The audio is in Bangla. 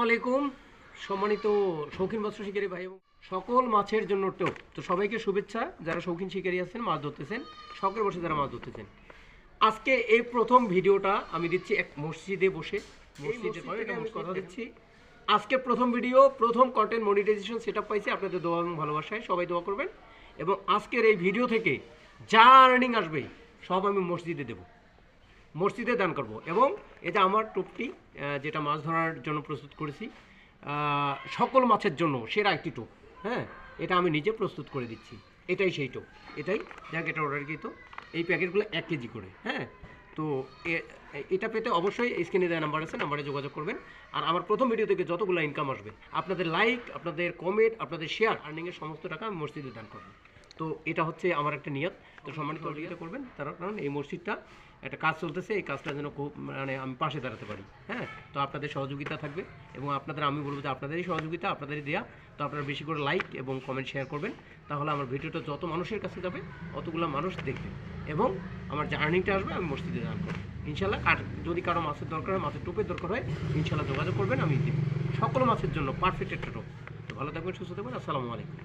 আলাইকুম সম্মানিত শৌখিন মৎস্য শিকারী ভাই এবং সকল মাছের জন্য টোপ। তো সবাইকে শুভেচ্ছা যারা শৌখিন শিকারী আছেন, মাছ ধরতেছেন, শখের বসে যারা মাছ ধরতেছেন। আজকে এই প্রথম ভিডিওটা আমি দিচ্ছি এক মসজিদে বসে, কথা দিচ্ছি। আজকে প্রথম ভিডিও, প্রথম কন্টেন্ট মনিটাইজেশন সেটআপ পাইছি আপনাদের দোয়া এবং ভালোবাসায়, সবাই দোয়া করবেন। এবং আজকের এই ভিডিও থেকে যা আর্নিং আসবে সব আমি মসজিদে দেবো, মসজিদে দান করব। এবং এটা আমার টোপটি যেটা মাছ ধরার জন্য প্রস্তুত করেছি, সকল মাছের জন্য সেরা একটি টোপ। হ্যাঁ, এটা আমি নিজে প্রস্তুত করে দিচ্ছি। এটাই সেই টোপ, এটাই যাক, এটা অর্ডারকৃত। এই প্যাকেটগুলো 1 কেজি করে। হ্যাঁ, তো এটা পেতে অবশ্যই স্ক্রিনে দেওয়া নাম্বার আছে, নাম্বারে যোগাযোগ করবেন। আর আমার প্রথম ভিডিও থেকে যতগুলো ইনকাম আসবে, আপনাদের লাইক, আপনাদের কমেন্ট, আপনাদের শেয়ার, আর্নিংয়ের সমস্ত টাকা আমি মসজিদে দান করব। তো এটা হচ্ছে আমার একটা নিয়ত। তো সম্মানিত সহযোগিতা করবেন, তার কারণ এই মসজিদটা একটা কাজ চলতেছে, এই কাজটা যেন খুব আমি পাশে দাঁড়াতে পারি। হ্যাঁ, তো আপনাদের সহযোগিতা থাকবে এবং আমি বলবো যে আপনাদেরই সহযোগিতা, আপনাদেরই দেয়া। তো আপনারা বেশি করে লাইক এবং কমেন্ট শেয়ার করবেন, তাহলে আমার ভিডিওটা যত মানুষের কাছে যাবে অতগুলো মানুষ দেখবে এবং আমার যে আর্নিংটা আসবে আমি মসজিদে দান করবো ইনশাল্লাহ। আর যদি কারো মাছের দরকার হয়, মাছের টোপের দরকার হয়, ইনশাল্লাহ যোগাযোগ করবেন, আমি দেবো সকল মাছের জন্য পারফেক্ট একটা টোপ। তো ভালো থাকবেন, সুস্থ থাকবেন। আসসালামু আলাইকুম।